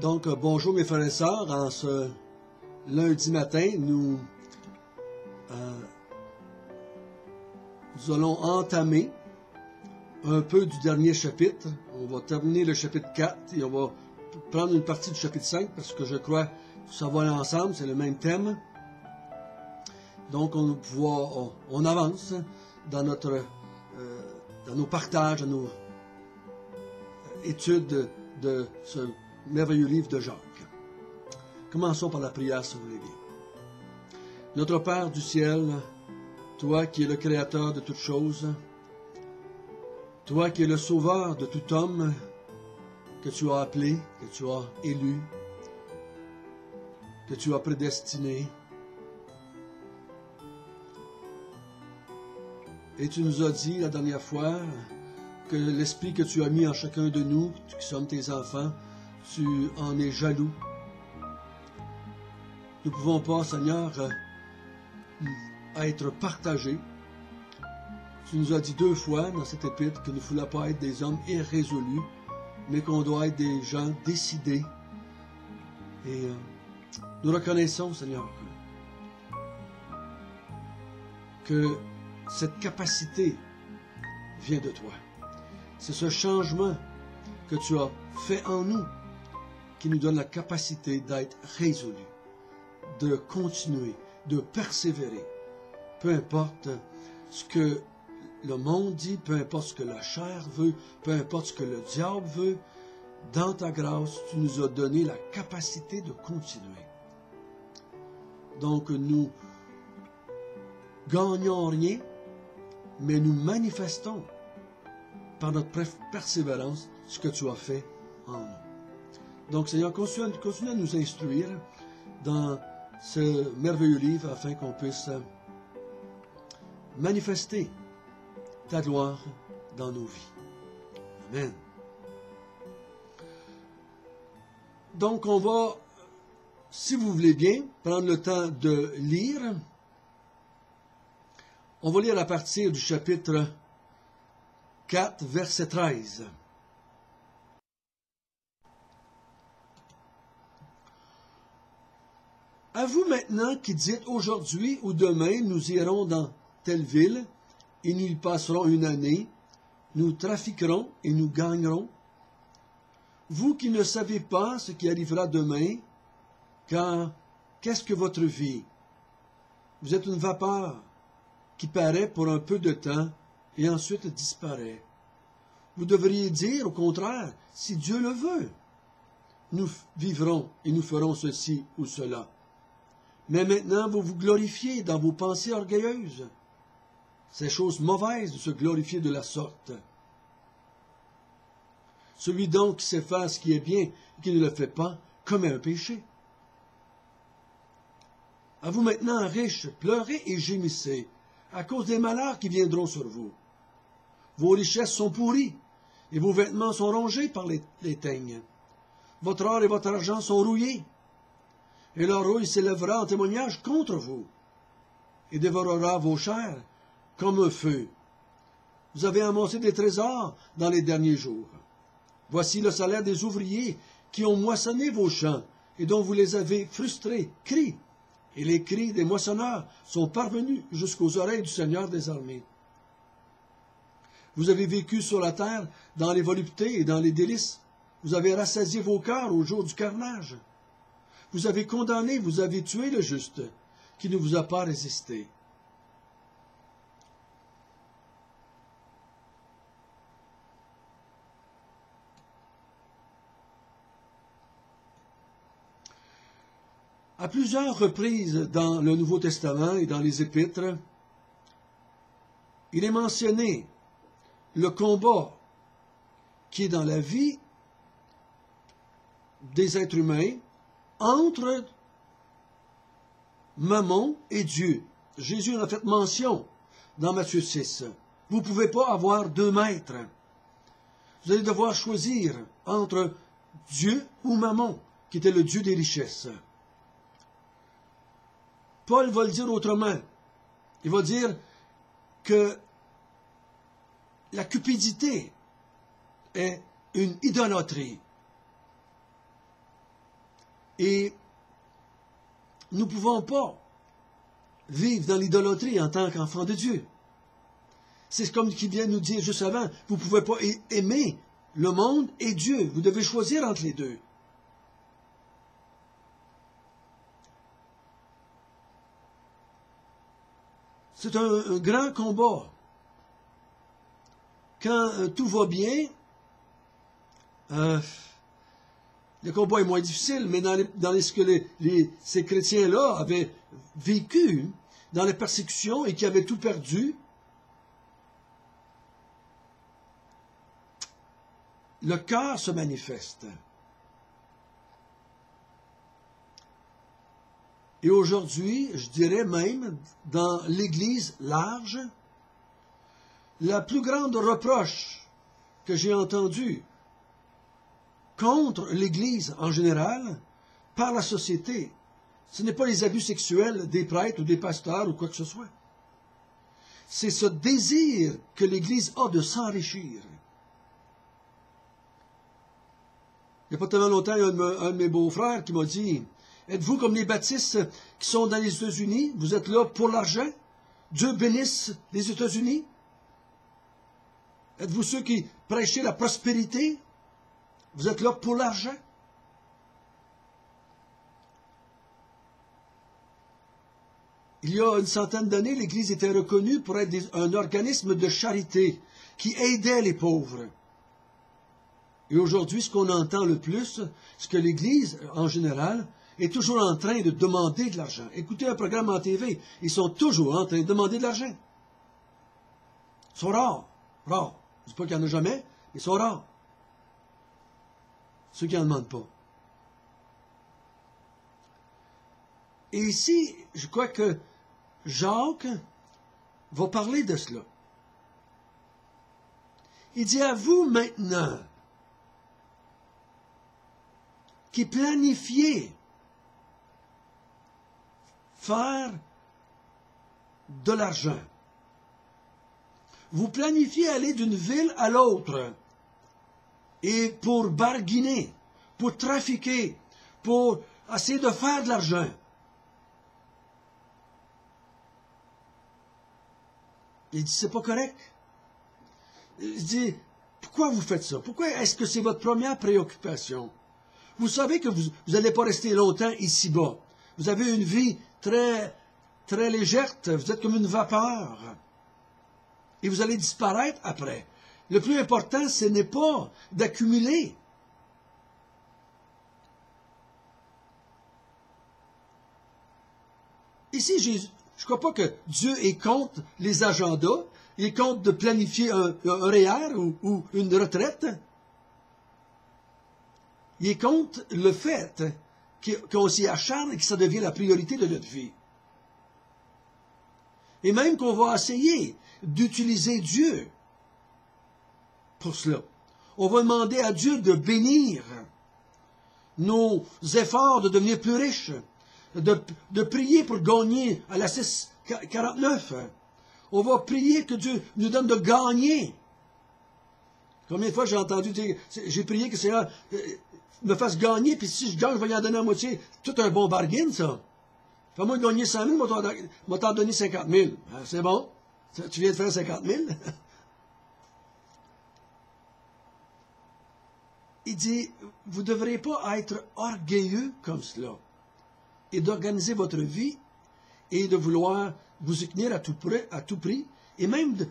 Donc, bonjour mes frères et sœurs. En ce lundi matin, nous allons entamer un peu du dernier chapitre. On va terminer le chapitre 4 et on va prendre une partie du chapitre 5 parce que je crois que ça va aller ensemble, c'est le même thème. Donc, on avance dans nos partages, dans nos études de ce merveilleux livre de Jacques. Commençons par la prière, si vous voulez bien. Notre Père du ciel, toi qui es le Créateur de toutes choses, toi qui es le Sauveur de tout homme que tu as appelé, que tu as élu, que tu as prédestiné, et tu nous as dit la dernière fois que l'esprit que tu as mis en chacun de nous, qui sommes tes enfants, tu en es jaloux. Nous ne pouvons pas, Seigneur, être partagés. Tu nous as dit 2 fois dans cette épître que nous ne voulons pas être des hommes irrésolus, mais qu'on doit être des gens décidés. Et nous reconnaissons, Seigneur, que cette capacité vient de toi. C'est ce changement que tu as fait en nous qui nous donne la capacité d'être résolus, de continuer, de persévérer. Peu importe ce que le monde dit, peu importe ce que la chair veut, peu importe ce que le diable veut, dans ta grâce, tu nous as donné la capacité de continuer. Donc, nous gagnons rien, mais nous manifestons par notre persévérance ce que tu as fait en nous. Donc, Seigneur, continue à nous instruire dans ce merveilleux livre afin qu'on puisse manifester ta gloire dans nos vies. Amen. Donc, on va, si vous voulez bien, prendre le temps de lire. On va lire à partir du chapitre 4, verset 13. À vous maintenant qui dites aujourd'hui ou demain, nous irons dans telle ville, et nous y passerons une année, nous trafiquerons et nous gagnerons. Vous qui ne savez pas ce qui arrivera demain, car qu'est-ce que votre vie? Vous êtes une vapeur qui paraît pour un peu de temps et ensuite disparaît. Vous devriez dire, au contraire, si Dieu le veut, nous vivrons et nous ferons ceci ou cela. Mais maintenant, vous vous glorifiez dans vos pensées orgueilleuses. C'est chose mauvaise de se glorifier de la sorte. Celui donc qui sait faire ce qui est bien et qui ne le fait pas, commet un péché. À vous maintenant, riches, pleurez et gémissez, à cause des malheurs qui viendront sur vous. Vos richesses sont pourries, et vos vêtements sont rongés par les teignes. Votre or et votre argent sont rouillés, et leur rouille s'élèvera en témoignage contre vous, et dévorera vos chairs comme un feu. Vous avez amassé des trésors dans les derniers jours. Voici le salaire des ouvriers qui ont moissonné vos champs, et dont vous les avez frustrés, cris. Et les cris des moissonneurs sont parvenus jusqu'aux oreilles du Seigneur des armées. Vous avez vécu sur la terre dans les voluptés et dans les délices. Vous avez rassasié vos cœurs au jour du carnage. Vous avez condamné, vous avez tué le juste, qui ne vous a pas résisté. À plusieurs reprises dans le Nouveau Testament et dans les Épîtres, il est mentionné le combat qui est dans la vie des êtres humains entre Mammon et Dieu. Jésus en a fait mention dans Matthieu 6. Vous ne pouvez pas avoir 2 maîtres. Vous allez devoir choisir entre Dieu ou Mammon, qui était le Dieu des richesses. Paul va le dire autrement. Il va dire que la cupidité est une idolâtrie. Et nous ne pouvons pas vivre dans l'idolâtrie en tant qu'enfants de Dieu. C'est comme qui vient nous dire juste avant, vous ne pouvez pas aimer le monde et Dieu. Vous devez choisir entre les deux. C'est un grand combat. Quand tout va bien, le combat est moins difficile, mais dans ce que ces chrétiens-là avaient vécu, dans les persécutions et qui avaient tout perdu, le cœur se manifeste. Et aujourd'hui, je dirais même, dans l'Église large, la plus grande reproche que j'ai entendue contre l'Église en général, par la société, ce n'est pas les abus sexuels des prêtres ou des pasteurs ou quoi que ce soit. C'est ce désir que l'Église a de s'enrichir. Il n'y a pas tellement longtemps, il y a un de mes beaux-frères qui m'a dit, « Êtes-vous comme les baptistes qui sont dans les États-Unis? Vous êtes là pour l'argent? Dieu bénisse les États-Unis? Êtes-vous ceux qui prêchez la prospérité? Vous êtes là pour l'argent? » Il y a une centaine d'années, l'Église était reconnue pour être un organisme de charité qui aidait les pauvres. Et aujourd'hui, ce qu'on entend le plus, c'est que l'Église, en général, est toujours en train de demander de l'argent. Écoutez un programme en TV, ils sont toujours en train de demander de l'argent. Ils sont rares. Rares. Je ne dis pas qu'il n'y en a jamais, mais ils sont rares. Ceux qui n'en demandent pas. Et ici, je crois que Jacques va parler de cela. Il dit à vous maintenant, qui planifiez faire de l'argent. Vous planifiez aller d'une ville à l'autre et pour barguiner, pour trafiquer, pour essayer de faire de l'argent. Il dit, c'est pas correct. Il dit, pourquoi vous faites ça? Pourquoi est-ce que c'est votre première préoccupation? Vous savez que vous n'allez pas rester longtemps ici-bas. Vous avez une vie très, très légère. Vous êtes comme une vapeur. Et vous allez disparaître après. Le plus important, ce n'est pas d'accumuler. Ici, je ne crois pas que Dieu est contre les agendas. Il est contre de planifier un REER ou une retraite. Il est contre le fait qu'on s'y acharne et que ça devient la priorité de notre vie. Et même qu'on va essayer d'utiliser Dieu pour cela. On va demander à Dieu de bénir nos efforts de devenir plus riches, de prier pour gagner à la 6,49. On va prier que Dieu nous donne de gagner. Combien de fois j'ai entendu dire, j'ai prié que le Seigneur me fasse gagner, puis si je gagne, je vais y en donner la moitié. Tout un bon bargain, ça. Fais-moi gagner 100 000, je vais t'en donner 50 000. C'est bon? Tu viens de faire 50 000? Il dit, vous ne devrez pas être orgueilleux comme cela et d'organiser votre vie et de vouloir vous y tenir à tout prix et même de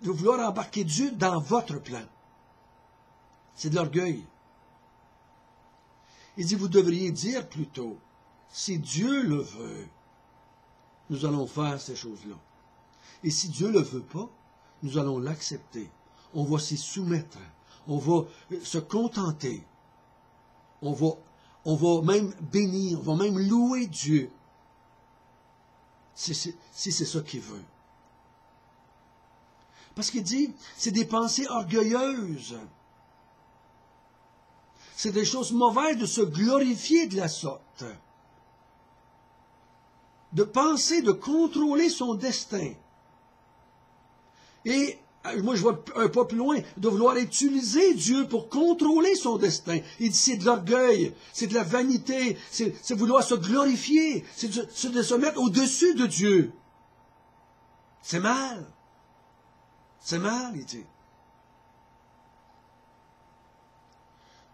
vouloir embarquer Dieu dans votre plan. C'est de l'orgueil. Il dit, vous devriez dire plutôt, si Dieu le veut, nous allons faire ces choses-là. Et si Dieu ne le veut pas, nous allons l'accepter. On va s'y soumettre. On va se contenter. On va même bénir, on va même louer Dieu. Si c'est ça qu'il veut. Parce qu'il dit, c'est des pensées orgueilleuses. C'est des choses mauvaises de se glorifier de la sorte. De penser, de contrôler son destin. Et moi je vois un pas plus loin, de vouloir utiliser Dieu pour contrôler son destin. Il dit c'est de l'orgueil, c'est de la vanité, c'est vouloir se glorifier, c'est de se mettre au-dessus de Dieu. C'est mal. C'est mal, il dit.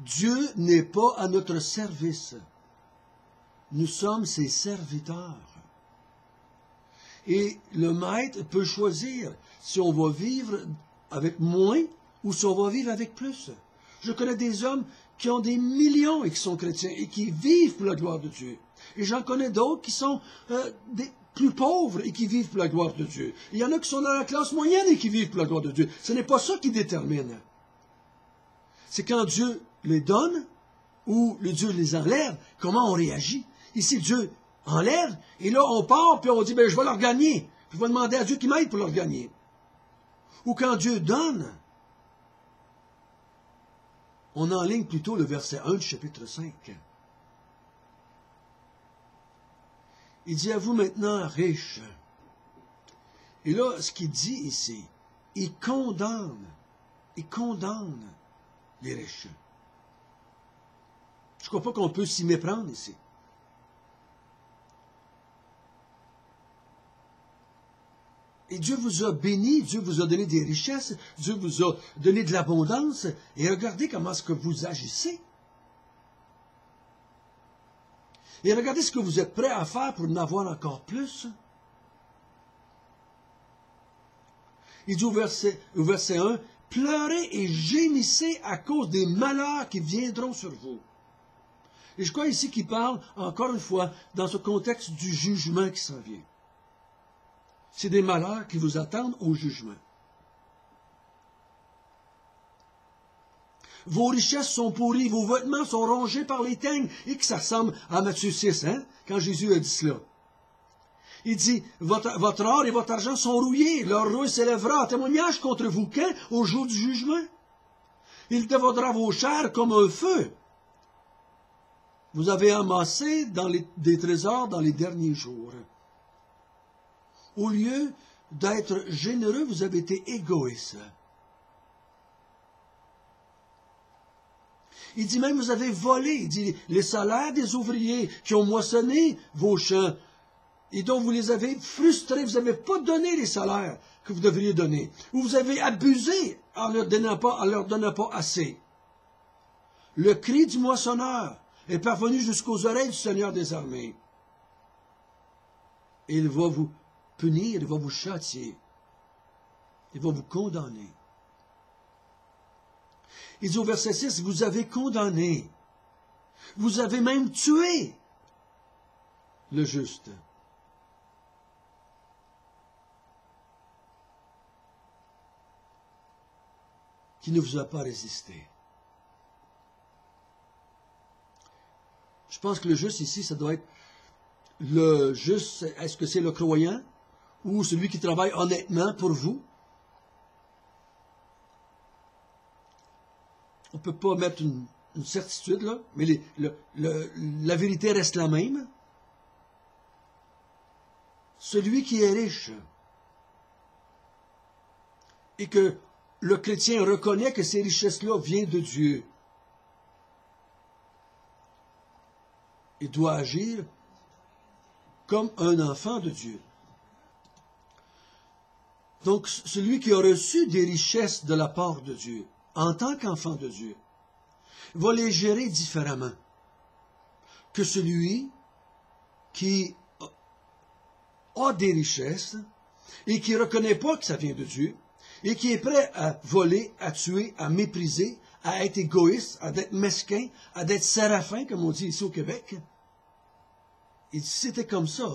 Dieu n'est pas à notre service. Nous sommes ses serviteurs. Et le maître peut choisir si on va vivre avec moins ou si on va vivre avec plus. Je connais des hommes qui ont des millions et qui sont chrétiens et qui vivent pour la gloire de Dieu. Et j'en connais d'autres qui sont des plus pauvres et qui vivent pour la gloire de Dieu. Il y en a qui sont dans la classe moyenne et qui vivent pour la gloire de Dieu. Ce n'est pas ça qui détermine. C'est quand Dieu les donne ou le Dieu les enlève, comment on réagit. Ici, Dieu enlève, et là, on part, puis on dit, ben, je vais leur gagner. Je vais demander à Dieu qui m'aide pour leur gagner. Ou quand Dieu donne, on enligne plutôt le verset 1 du chapitre 5. Il dit à vous maintenant, riches. Et là, ce qu'il dit ici, il condamne les riches. Je ne crois pas qu'on peut s'y méprendre ici. Et Dieu vous a béni, Dieu vous a donné des richesses, Dieu vous a donné de l'abondance, et regardez comment est-ce que vous agissez. Et regardez ce que vous êtes prêts à faire pour en avoir encore plus. Il dit au verset 1, « Pleurez et gémissez à cause des malheurs qui viendront sur vous. » Et je crois ici qu'il parle, encore une fois, dans ce contexte du jugement qui s'en vient. C'est des malheurs qui vous attendent au jugement. Vos richesses sont pourries, vos vêtements sont rongés par les teignes. Et que ça ressemble à Matthieu 6, hein, quand Jésus a dit cela. Il dit, votre or et votre argent sont rouillés, leur rouille s'élèvera en témoignage contre vous. Quand? Au jour du jugement. Il dévorera vos chairs comme un feu. Vous avez amassé des trésors dans les derniers jours. Au lieu d'être généreux, vous avez été égoïste. Il dit même, vous avez volé. Il dit, les salaires des ouvriers qui ont moissonné vos champs et dont vous les avez frustrés, vous n'avez pas donné les salaires que vous devriez donner. Ou vous avez abusé en leur donnant pas assez. Le cri du moissonneur est parvenu jusqu'aux oreilles du Seigneur des armées. Et il va vous punir, il va vous châtier. Il va vous condamner. Il dit au verset 6, vous avez condamné. Vous avez même tué le juste. Qui ne vous a pas résisté. Je pense que le juste ici, ça doit être le juste, est-ce que c'est le croyant ou celui qui travaille honnêtement pour vous? On ne peut pas mettre une certitude là, mais la vérité reste la même. Celui qui est riche et que le chrétien reconnaît que ces richesses-là viennent de Dieu, il doit agir comme un enfant de Dieu. Donc, celui qui a reçu des richesses de la part de Dieu, en tant qu'enfant de Dieu, va les gérer différemment que celui qui a des richesses et qui ne reconnaît pas que ça vient de Dieu et qui est prêt à voler, à tuer, à mépriser, à être égoïste, à être mesquin, à être séraphin, comme on dit ici au Québec. Et si c'était comme ça,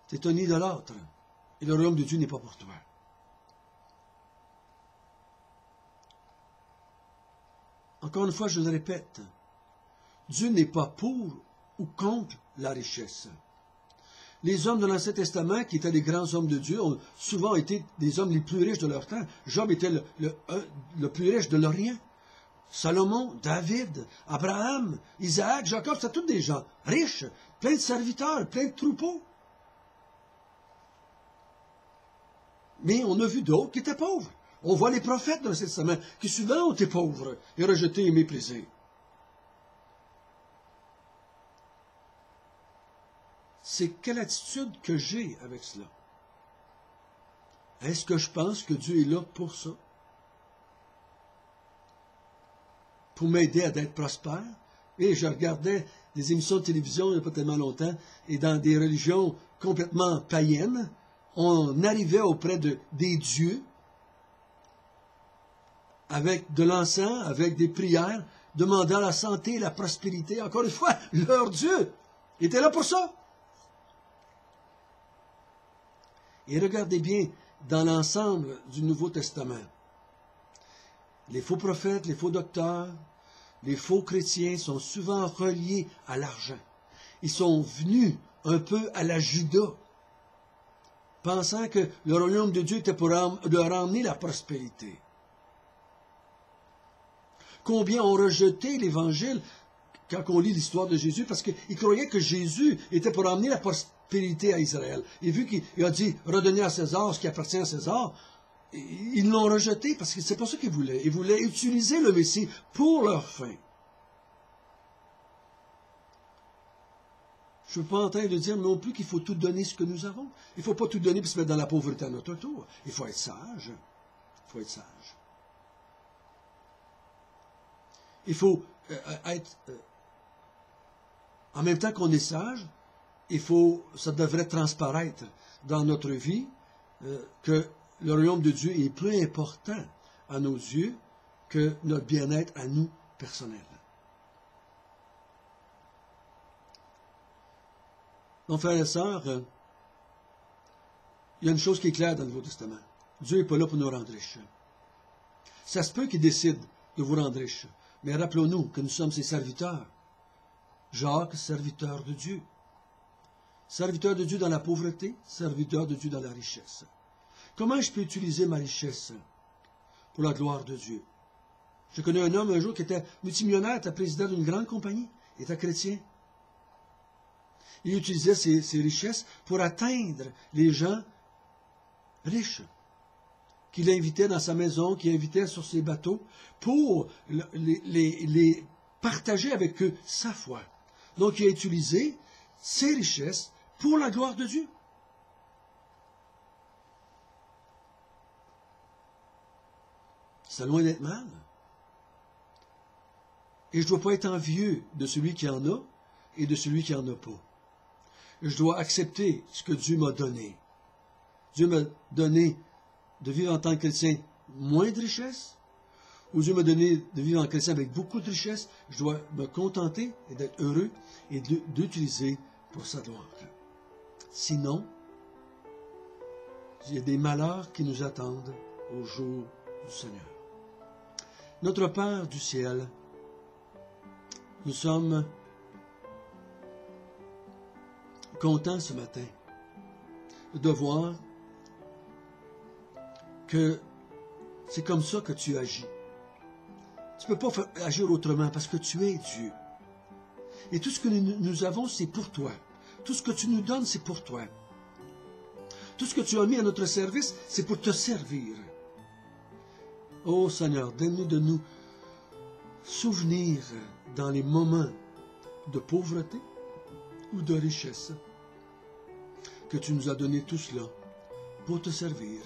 c'est un idolâtre. Et le royaume de Dieu n'est pas pour toi. Encore une fois, je le répète, Dieu n'est pas pour ou contre la richesse. Les hommes de l'Ancien Testament, qui étaient des grands hommes de Dieu, ont souvent été des hommes les plus riches de leur temps. Job était le plus riche de l'Orient. Salomon, David, Abraham, Isaac, Jacob, c'est tous des gens riches, plein de serviteurs, plein de troupeaux. Mais on a vu d'autres qui étaient pauvres. On voit les prophètes dans l'Ancien Testament qui souvent ont été pauvres et rejetés et méprisés. C'est quelle attitude que j'ai avec cela? Est-ce que je pense que Dieu est là pour ça? Pour m'aider à être prospère? Et je regardais des émissions de télévision il n'y a pas tellement longtemps, et dans des religions complètement païennes, on arrivait auprès des dieux avec de l'encens, avec des prières, demandant la santé et la prospérité. Encore une fois, leur Dieu était là pour ça. Et regardez bien, dans l'ensemble du Nouveau Testament, les faux prophètes, les faux docteurs, les faux chrétiens sont souvent reliés à l'argent. Ils sont venus un peu à la Judas, pensant que le royaume de Dieu était pour leur emmener la prospérité. Combien ont rejeté l'Évangile quand on lit l'histoire de Jésus, parce qu'ils croyaient que Jésus était pour emmener la prospérité à Israël. Et vu qu'il a dit « redonnez à César ce qui appartient à César », ils l'ont rejeté parce que c'est pas ça qu'ils voulaient. Ils voulaient utiliser le Messie pour leur fin. Je ne suis pas en train de dire non plus qu'il faut tout donner ce que nous avons. Il ne faut pas tout donner pour se mettre dans la pauvreté à notre tour. Il faut être sage. Il faut être sage. Il faut être... en même temps qu'on est sage, ça devrait transparaître dans notre vie que le royaume de Dieu est plus important à nos yeux que notre bien-être à nous personnel. Donc, frères et sœurs, il y a une chose qui est claire dans le Nouveau Testament. Dieu n'est pas là pour nous rendre riches. Ça se peut qu'il décide de vous rendre riches. Mais rappelons-nous que nous sommes ses serviteurs. Jacques, serviteur de Dieu. Serviteur de Dieu dans la pauvreté, serviteur de Dieu dans la richesse. Comment je peux utiliser ma richesse pour la gloire de Dieu? Je connais un homme un jour qui était multimillionnaire, était président d'une grande compagnie, était chrétien. Il utilisait ses richesses pour atteindre les gens riches, qu'il invitait dans sa maison, qu'il invitait sur ses bateaux, pour les partager avec eux sa foi. Donc il a utilisé ses richesses pour la gloire de Dieu. C'est loin d'être mal. Et je ne dois pas être envieux de celui qui en a et de celui qui n'en a pas. Je dois accepter ce que Dieu m'a donné. Dieu m'a donné de vivre en tant que chrétien moins de richesse, ou Dieu m'a donné de vivre en chrétien avec beaucoup de richesse. Je dois me contenter et d'être heureux et d'utiliser pour sa gloire. Sinon, il y a des malheurs qui nous attendent au jour du Seigneur. Notre Père du ciel, nous sommes contents ce matin de voir que c'est comme ça que tu agis. Tu ne peux pas agir autrement parce que tu es Dieu. Et tout ce que nous avons, c'est pour toi. Tout ce que tu nous donnes, c'est pour toi. Tout ce que tu as mis à notre service, c'est pour te servir. Ô Seigneur, donne-nous de nous souvenir dans les moments de pauvreté ou de richesse que tu nous as donné tout cela pour te servir.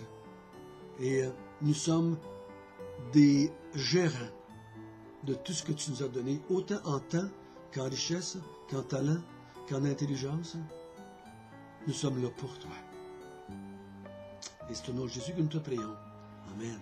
Et nous sommes des gérants de tout ce que tu nous as donné, autant en temps qu'en richesse, qu'en talent, qu'en intelligence. Nous sommes là pour toi. Et c'est au nom de Jésus que nous te prions. Amen.